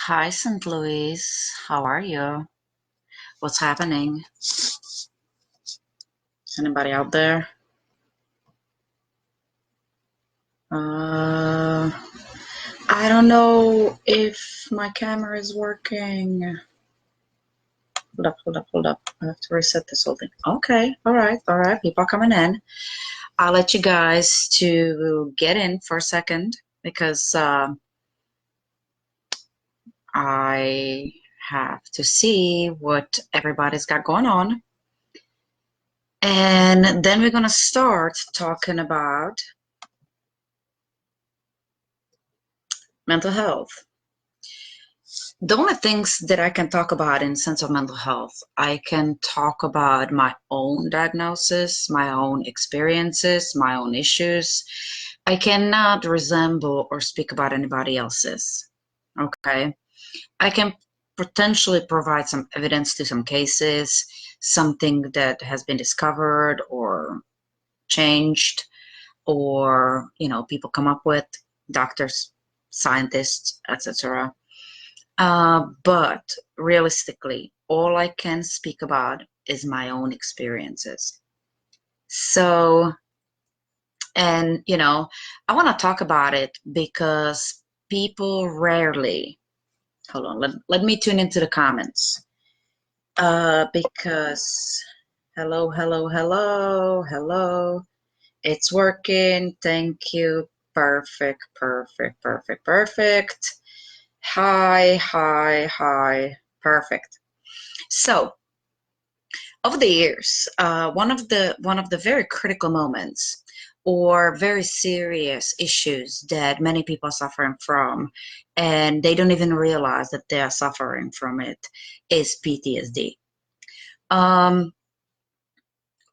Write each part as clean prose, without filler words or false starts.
Hi, St. Louis. How are you? What's happening? Is anybody out there? Uh, I don't know if my camera is working. Hold up. I have to reset this whole thing. Okay, all right. People are coming in. I'll let you guys to get in for a second because I have to see what everybody's got going on. And then we're going to start talking about mental health. The only things that I can talk about in sense of mental health, I can talk about my own diagnosis, my own experiences, my own issues. I cannot resemble or speak about anybody else's. Okay. I can potentially provide some evidence to some cases, something that has been discovered or changed, or people come up with, doctors, scientists, etc. But realistically, all I can speak about is my own experiences. So, and I want to talk about it because people rarely, hold on, let me tune into the comments. Because, hello. It's working. Thank you. Perfect. Hi. Perfect. So, over the years, one of the very critical moments or very serious issues that many people are suffering from, and they don't even realize that they are suffering from it, is PTSD.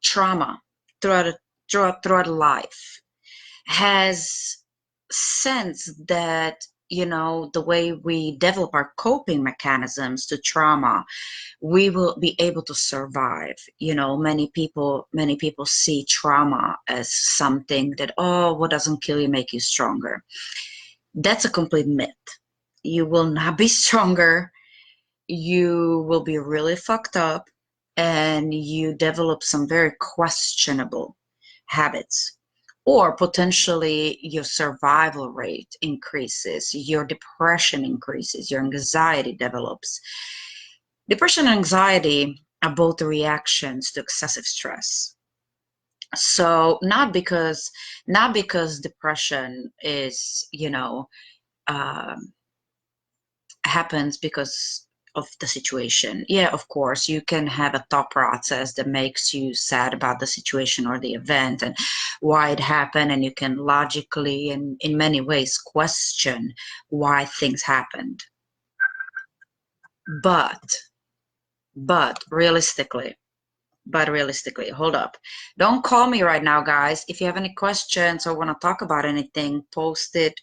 Trauma throughout life has sense that the way we develop our coping mechanisms to trauma, we will be able to survive. Many people see trauma as something that, oh, what doesn't kill you make you stronger. That's a complete myth. You will not be stronger. You will be really fucked up, and you develop some very questionable habits, or potentially your survival rate increases, your depression increases, your anxiety develops. Depression and anxiety are both reactions to excessive stress. So not because depression is, happens because of the situation. Yeah, of course, you can have a thought process that makes you sad about the situation or the event and why it happened, and you can logically and in many ways question why things happened. But realistically, hold up. Don't call me right now, guys. If you have any questions or want to talk about anything, post it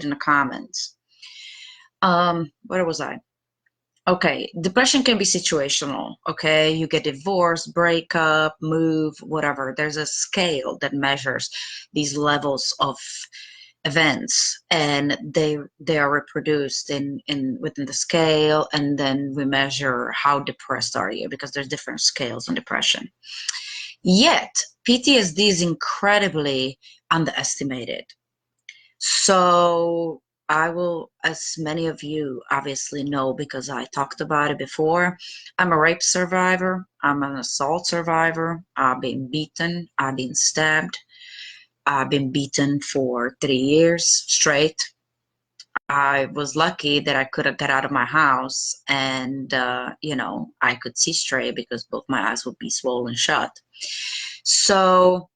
in the comments. Where was I? Okay, depression can be situational, okay? You get divorced, break up, move, whatever. There's a scale that measures these levels of events, and they are reproduced in within the scale, and then we measure how depressed are you, because there's different scales on depression. Yet, PTSD is incredibly underestimated. So I will, as many of you obviously know because I talked about it before, I'm a rape survivor, I'm an assault survivor, I've been beaten, I've been stabbed, I've been beaten for 3 years straight. I was lucky that I could have got out of my house and, I could see straight because both my eyes would be swollen shut. So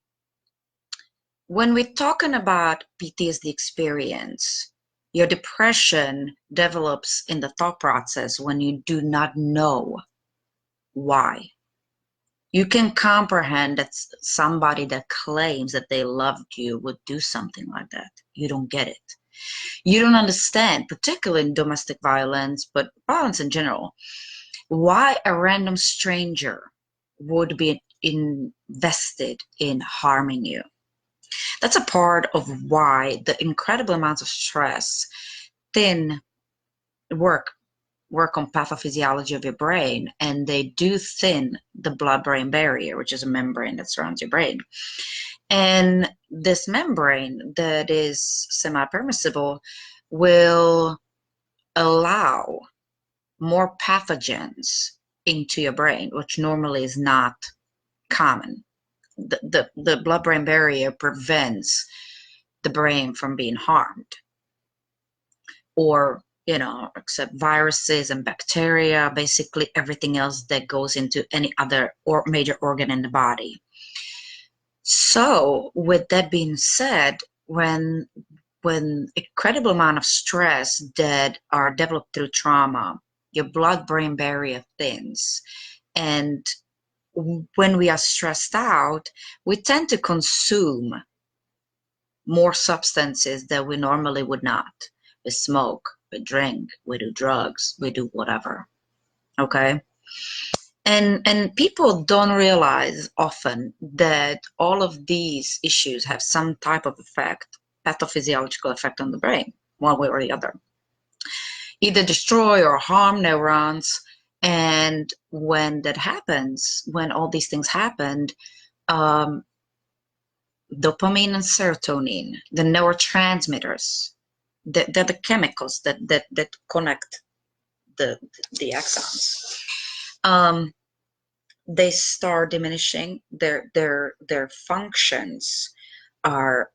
when we're talking about PTSD experience, your depression develops in the thought process when you do not know why. You can comprehend that somebody that claims that they loved you would do something like that. You don't get it. You don't understand, particularly in domestic violence, but violence in general, why a random stranger would be invested in harming you. That's a part of why the incredible amounts of stress, thin work work on pathophysiology of your brain, and they do thin the blood-brain barrier, which is a membrane that surrounds your brain. And this membrane that is semi-permissible will allow more pathogens into your brain, which normally is not common. The blood-brain barrier prevents the brain from being harmed, or except viruses and bacteria, basically everything else that goes into any other or major organ in the body. So with that being said, when incredible amount of stress that are developed through trauma, your blood-brain barrier thins, and when we are stressed out, we tend to consume more substances that we normally would not. We smoke, we drink, we do drugs, we do whatever. Okay? And people don't realize often that all of these issues have some type of effect, pathophysiological effect on the brain, one way or the other. Either destroy or harm neurons. And when that happens, when all these things happen, dopamine and serotonin, the neurotransmitters, they're the chemicals that connect the axons. They start diminishing. Their functions are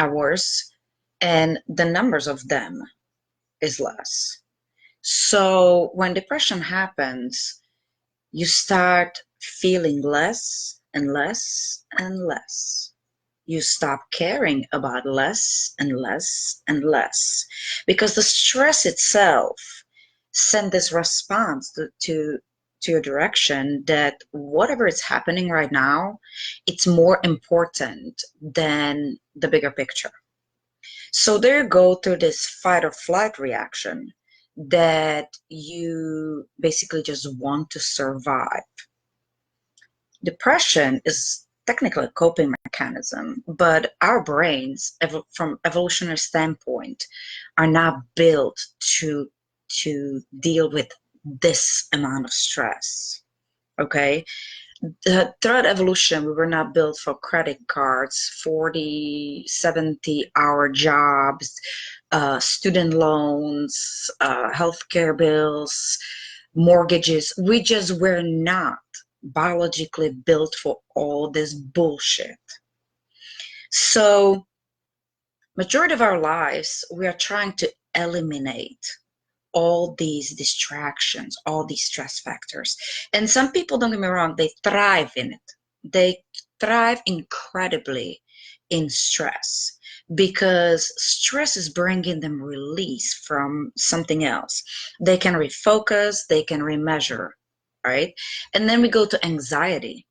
worse, and the numbers of them is less. So when depression happens, you start feeling less and less and less. You stop caring about less and less and less, because the stress itself sends this response to your direction that whatever is happening right now, it's more important than the bigger picture. So there you go through this fight or flight reaction that you basically just want to survive. Depression is technically a coping mechanism, but our brains, from evolutionary standpoint, are not built to deal with this amount of stress. Okay? Throughout evolution, we were not built for credit cards, 40, 70-hour jobs, student loans, healthcare bills, mortgages. We just were not biologically built for all this bullshit. So majority of our lives, we are trying to eliminate all these distractions, all these stress factors. And some people, don't get me wrong, they thrive in it. They thrive incredibly in stress, because stress is bringing them release from something else. They can refocus, they can remeasure, right? And then we go to anxiety.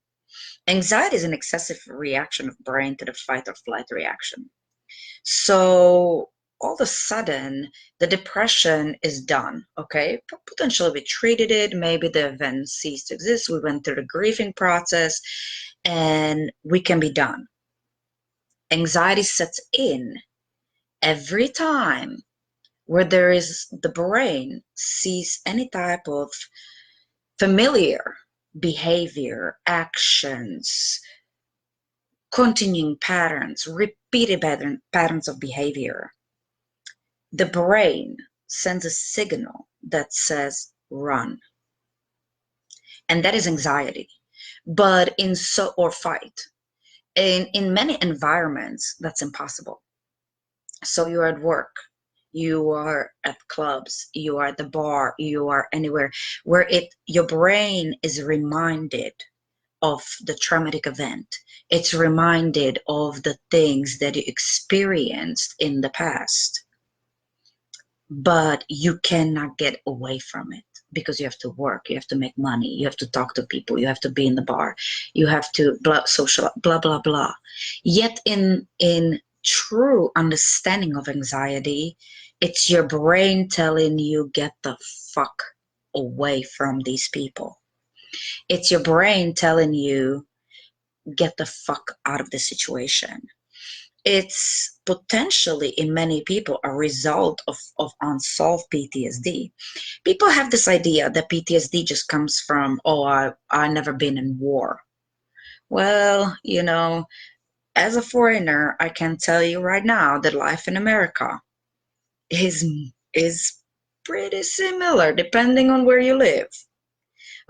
Anxiety is an excessive reaction of brain to the fight or flight reaction. So all of a sudden, the depression is done, okay? Potentially we treated it, maybe the event ceased to exist, we went through the grieving process, and we can be done. Anxiety sets in every time where the brain sees any type of familiar behavior, actions, continuing patterns, repeated patterns of behavior. The brain sends a signal that says run, and that is anxiety. But or fight. In many environments, that's impossible. So you're at work, you are at clubs, you are at the bar, you are anywhere where your brain is reminded of the traumatic event. It's reminded of the things that you experienced in the past. But you cannot get away from it, because you have to work, you have to make money, you have to talk to people, you have to be in the bar, you have to social, blah, blah, blah. Yet in true understanding of anxiety, it's your brain telling you, get the fuck away from these people. It's your brain telling you, get the fuck out of the situation. It's potentially in many people a result of unsolved PTSD. People have this idea that PTSD just comes from, oh, I never been in war. Well, as a foreigner, I can tell you right now that life in America is is pretty similar depending on where you live.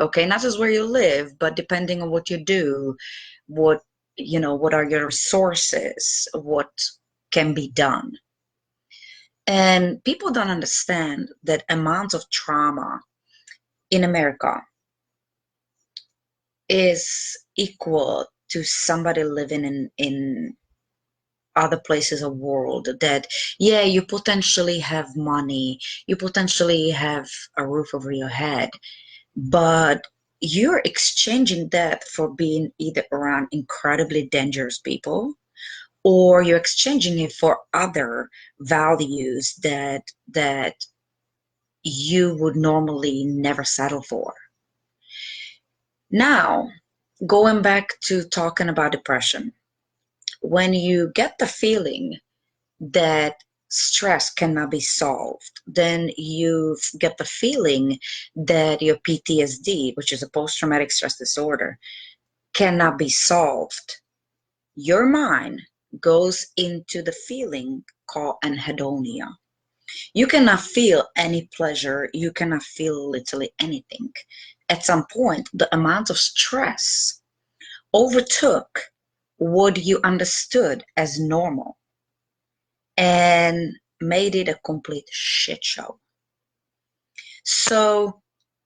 Okay, not just where you live, but depending on what you do, what what are your resources, what can be done. And people don't understand that amounts of trauma in America is equal to somebody living in other places of world. That, yeah, you potentially have money, you potentially have a roof over your head, but you're exchanging that for being either around incredibly dangerous people, or you're exchanging it for other values that you would normally never settle for. Now, going back to talking about depression, when you get the feeling that stress cannot be solved, then you get the feeling that your PTSD, which is a post-traumatic stress disorder, cannot be solved. Your mind goes into the feeling called anhedonia. You cannot feel any pleasure. You cannot feel literally anything. At some point, the amount of stress overtook what you understood as normal and made it a complete shit show. So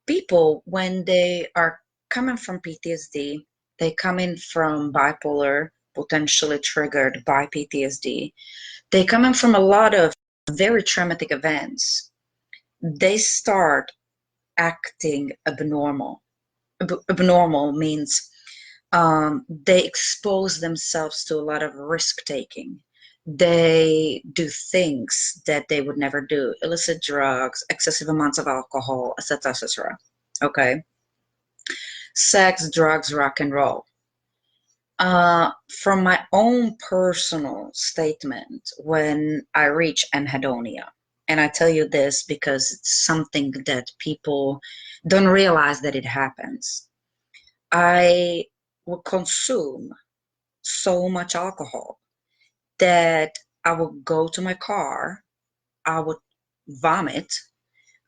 people, when they are coming from PTSD, they come in from bipolar, potentially triggered by PTSD. They come in from a lot of very traumatic events. They start acting abnormal. Abnormal means they expose themselves to a lot of risk taking. They do things that they would never do, illicit drugs, excessive amounts of alcohol, etc., etc. Okay. Sex, drugs, rock and roll. From my own personal statement, when I reach anhedonia, and I tell you this because it's something that people don't realize that it happens. I would consume so much alcohol that I would go to my car, I would vomit,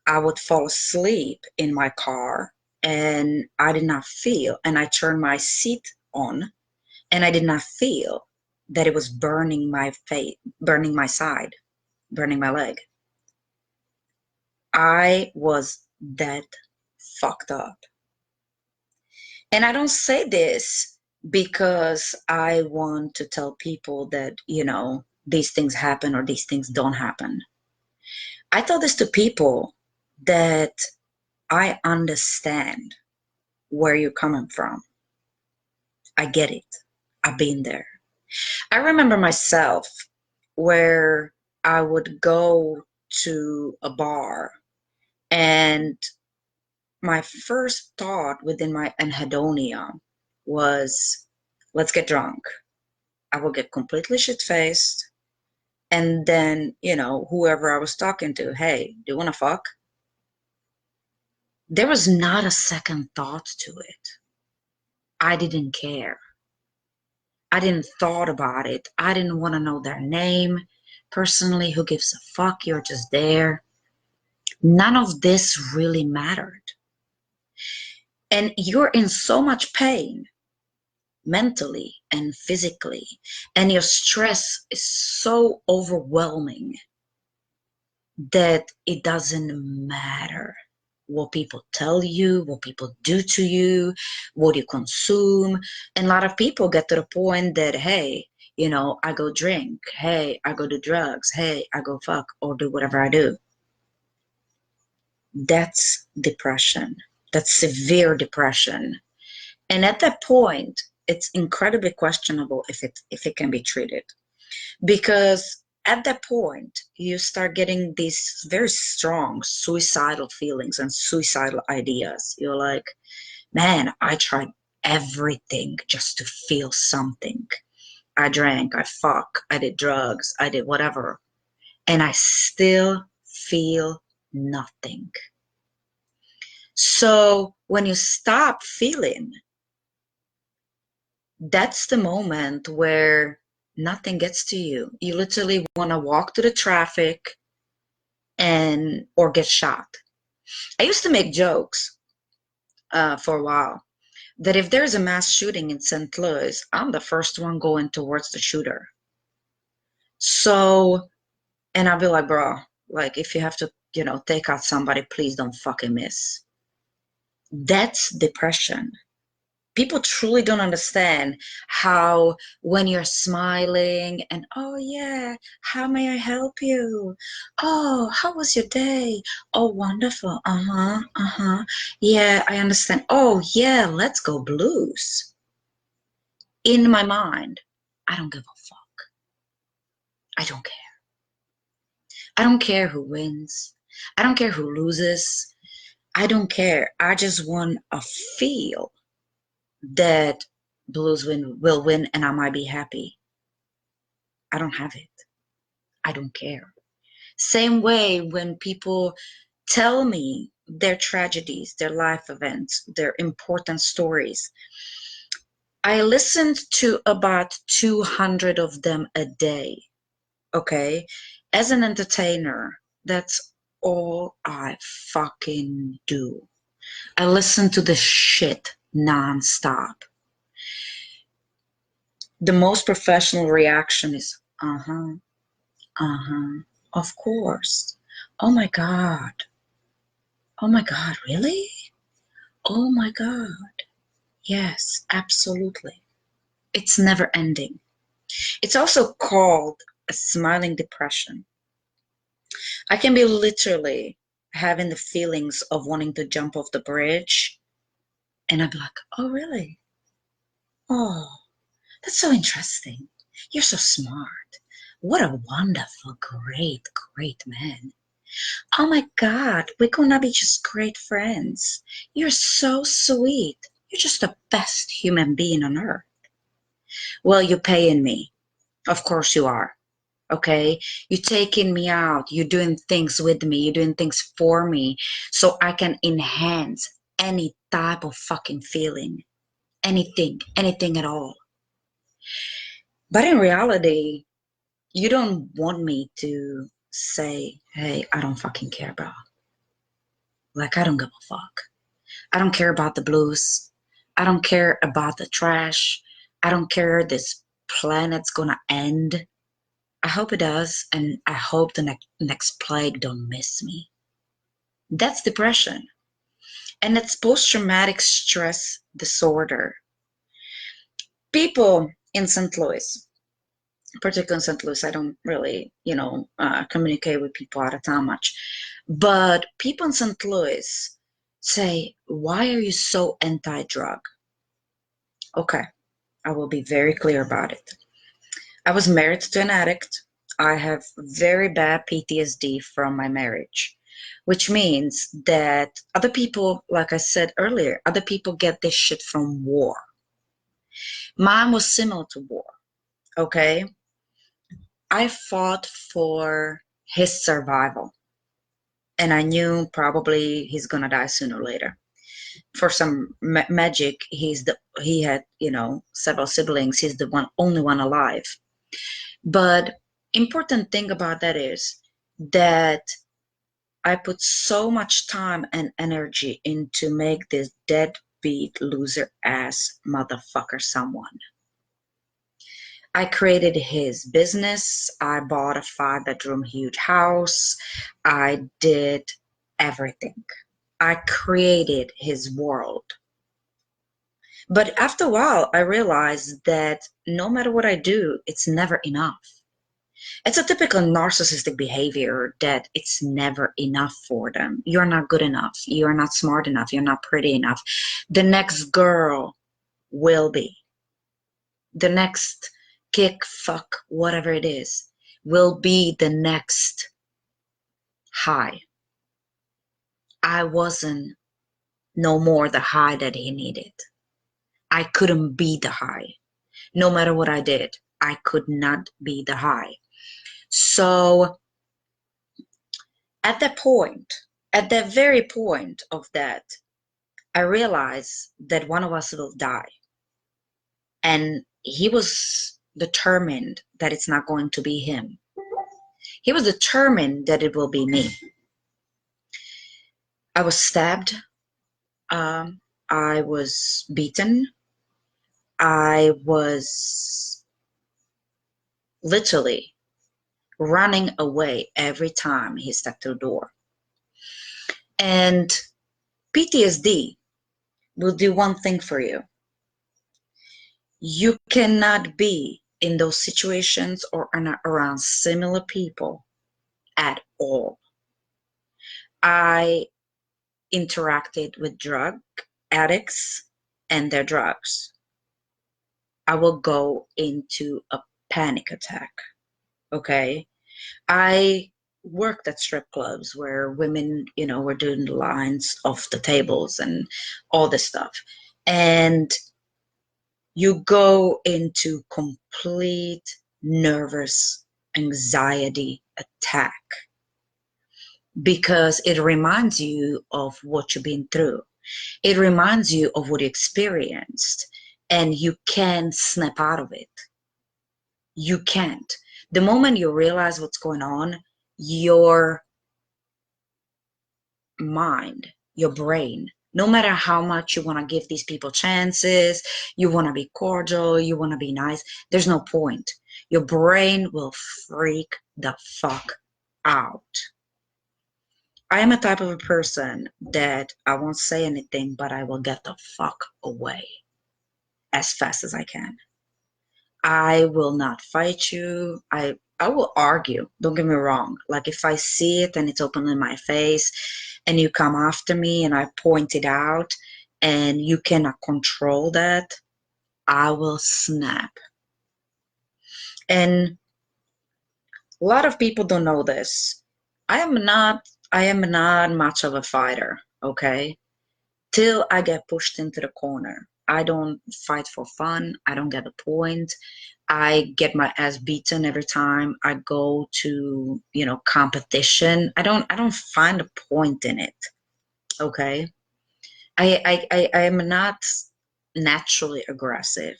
I would fall asleep in my car, and I did not feel, and I turned my seat on, and I did not feel that it was burning my face, burning my side, burning my leg. I was that fucked up. And I don't say this because I want to tell people that, these things happen or these things don't happen. I tell this to people that I understand where you're coming from. I get it. I've been there. I remember myself where I would go to a bar, and my first thought within my anhedonia was, let's get drunk. I will get completely shit faced. And then, whoever I was talking to, hey, do you want to fuck? There was not a second thought to it. I didn't care. I didn't thought about it. I didn't want to know their name. Personally, who gives a fuck? You're just there. None of this really mattered. And you're in so much pain mentally and physically, and your stress is so overwhelming that it doesn't matter what people tell you, what people do to you, what you consume. And a lot of people get to the point that, hey, I go drink, hey, I go do drugs, hey, I go fuck or do whatever I do. That's depression. That's severe depression. And at that point, it's incredibly questionable if it can be treated. Because at that point, you start getting these very strong suicidal feelings and suicidal ideas. You're like, man, I tried everything just to feel something. I drank, I fuck, I did drugs, I did whatever, and I still feel nothing. So when you stop feeling, that's the moment where nothing gets to you. You literally want to walk through the traffic and or get shot. I used to make jokes for a while that if there's a mass shooting in St. Louis, I'm the first one going towards the shooter. So, and I'll be like, bro, like if you have to, take out somebody, please don't fucking miss. That's depression. People truly don't understand how when you're smiling and, oh yeah, how may I help you? Oh, how was your day? Oh, wonderful. Uh-huh, uh-huh. Yeah, I understand. Oh yeah, let's go blues. In my mind, I don't give a fuck. I don't care. I don't care who wins. I don't care who loses. I don't care. I just want to feel that will win and I might be happy. I don't have it. I don't care. Same way when people tell me their tragedies, their life events, their important stories. I listened to about 200 of them a day. Okay? As an entertainer, that's all I fucking do. I listen to the shit nonstop. The most professional reaction is, uh-huh, uh-huh, of course. Oh my God. Oh my God, really? Oh my God. Yes, absolutely. It's never ending. It's also called a smiling depression. I can be literally having the feelings of wanting to jump off the bridge, and I'd be like, oh, really? Oh, that's so interesting. You're so smart. What a wonderful, great, great man. Oh my God, we're gonna be just great friends. You're so sweet. You're just the best human being on earth. Well, you're paying me. Of course you are. Okay? You're taking me out. You're doing things with me. You're doing things for me so I can enhance any type of fucking feeling. Anything at all. But in reality, you don't want me to say, hey, I don't fucking care, bro. Like, I don't give a fuck. I don't care about the blues. I don't care about the trash. I don't care this planet's gonna end. I hope it does, and I hope the next plague don't miss me. That's depression. And it's post-traumatic stress disorder. People in St. Louis, particularly in St. Louis, I don't really, communicate with people out of town much. But people in St. Louis say, why are you so anti-drug? Okay, I will be very clear about it. I was married to an addict. I have very bad PTSD from my marriage, which means that other people, like I said earlier, other people get this shit from war. Mine was similar to war, okay? I fought for his survival, and I knew probably he's gonna die sooner or later. For some magic, he had, several siblings. He's the only one alive. But important thing about that is that I put so much time and energy into make this deadbeat loser ass motherfucker someone. I created his business. I bought a 5-bedroom huge house. I did everything. I created his world. But after a while, I realized that no matter what I do, it's never enough. It's a typical narcissistic behavior that it's never enough for them. You're not good enough. You're not smart enough. You're not pretty enough. The next girl will be. The next kick, fuck, whatever it is, will be the next high. I wasn't no more the high that he needed. I couldn't be the high. No matter what I did, I could not be the high. So at that point, at that very point of that, I realized that one of us will die. And he was determined that it's not going to be him. He was determined that it will be me. I was stabbed. I was beaten. I was literally running away every time he stepped through the door. And PTSD will do one thing for you. You cannot be in those situations or around similar people at all. I interacted with drug addicts and their drugs. I will go into a panic attack. Okay. I worked at strip clubs where women, were doing the lines off the tables and all this stuff. And you go into complete nervous anxiety attack because it reminds you of what you've been through. It reminds you of what you experienced, and you can't snap out of it. You can't. The moment you realize what's going on, your mind, your brain, no matter how much you want to give these people chances, you want to be cordial, you want to be nice, there's no point. Your brain will freak the fuck out. I am a type of a person that I won't say anything, but I will get the fuck away as fast as I can. I will not fight you. I will argue. Don't get me wrong. Like if I see it and it's open in my face and you come after me and I point it out and you cannot control that, I will snap. And a lot of people don't know this. I am not much of a fighter, okay? Till I get pushed into the corner. I don't fight for fun. I don't get the point. I get my ass beaten every time I go to, competition. I don't find a point in it. Okay. I am not naturally aggressive.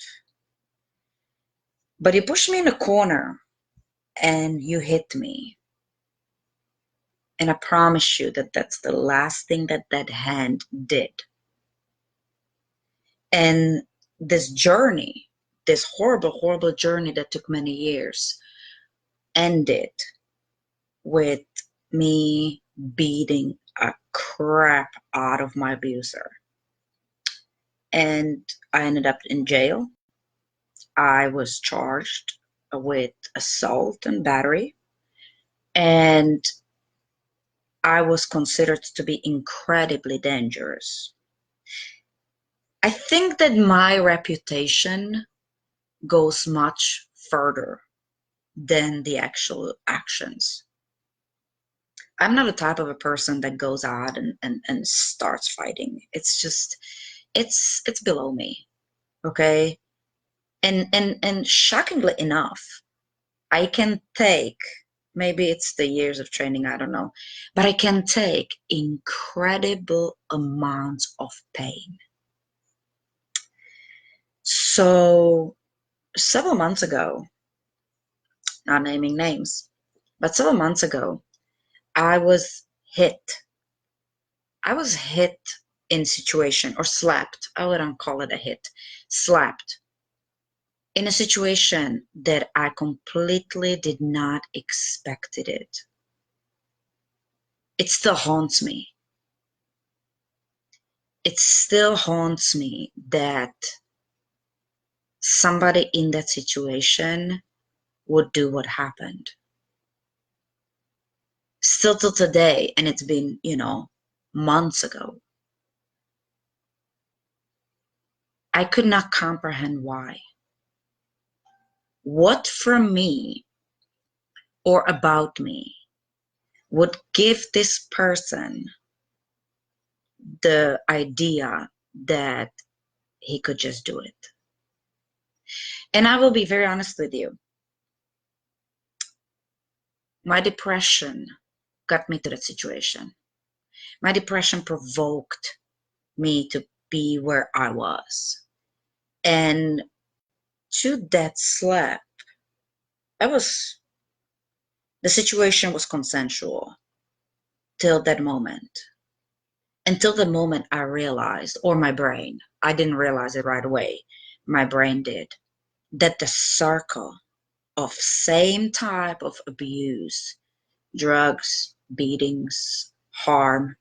But you push me in the corner and you hit me. And I promise you that that's the last thing that that hand did. And this journey, this horrible, horrible journey that took many years, ended with me beating a crap out of my abuser. And I ended up in jail. I was charged with assault and battery. And I was considered to be incredibly dangerous. I think that my reputation goes much further than the actual actions. I'm not the type of a person that goes out and starts fighting. It's just it's below me. Okay. And shockingly enough, I can take, maybe it's the years of training, I don't know, but I can take incredible amounts of pain. So several months ago, not naming names, but several months ago, I was hit. I was hit in situation or slapped. I wouldn't call it a hit. Slapped in a situation that I completely did not expected it. It still haunts me. It still haunts me that somebody in that situation would do what happened. Still till today, and it's been, months ago. I could not comprehend why. What from me or about me would give this person the idea that he could just do it? And I will be very honest with you. My depression got me to that situation. My depression provoked me to be where I was. And to that slap, I was, the situation was consensual till that moment. Until the moment I realized, or my brain, I didn't realize it right away, my brain did, that the circle of same type of abuse, drugs, beatings, harm,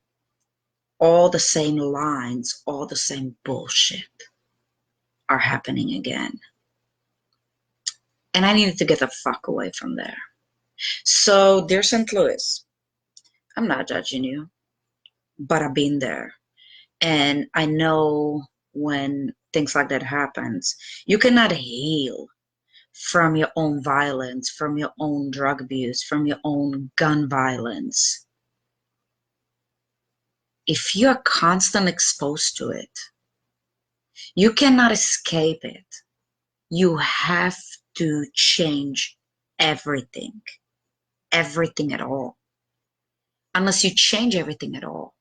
all the same lines, all the same bullshit are happening again. And I needed to get the fuck away from there. So, dear St. Louis, I'm not judging you, but I've been there. And I know when things like that happens, you cannot heal from your own violence, from your own drug abuse, from your own gun violence. If you're constantly exposed to it, you cannot escape it. You have to change everything, everything at all. Unless you change everything at all,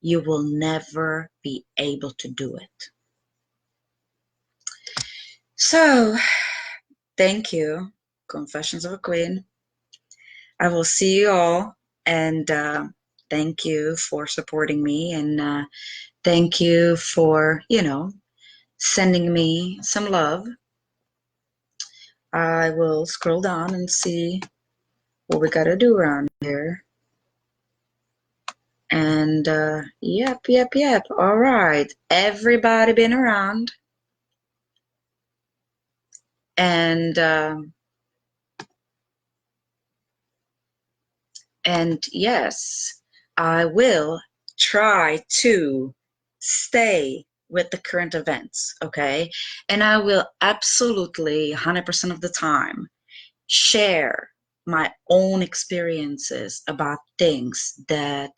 you will never be able to do it. So, thank you, Confessions of a Queen. I will see you all, and thank you for supporting me, and thank you for, sending me some love. I will scroll down and see what we gotta do around here. And yep. All right, everybody been around, and yes, I will try to stay with the current events, okay? And I will absolutely 100% of the time share my own experiences about things that,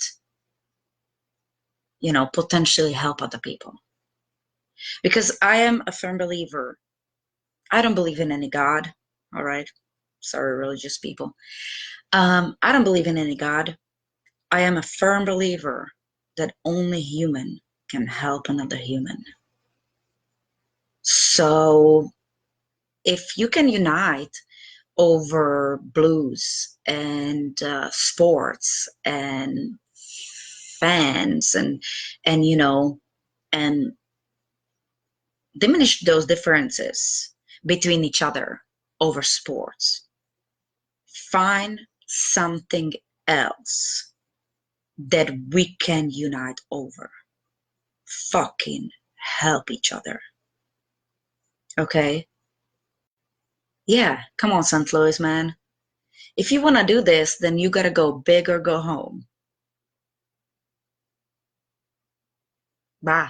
potentially help other people. Because I am a firm believer. I don't believe in any God, all right? Sorry, religious people. I don't believe in any God. I am a firm believer that only human can help another human. So if you can unite over blues and sports and fans and diminish those differences between each other over sports, find something else that we can unite over. Fucking help each other. Okay? Yeah, come on, St. Louis, man. If you want to do this, then you got to go big or go home. Bye.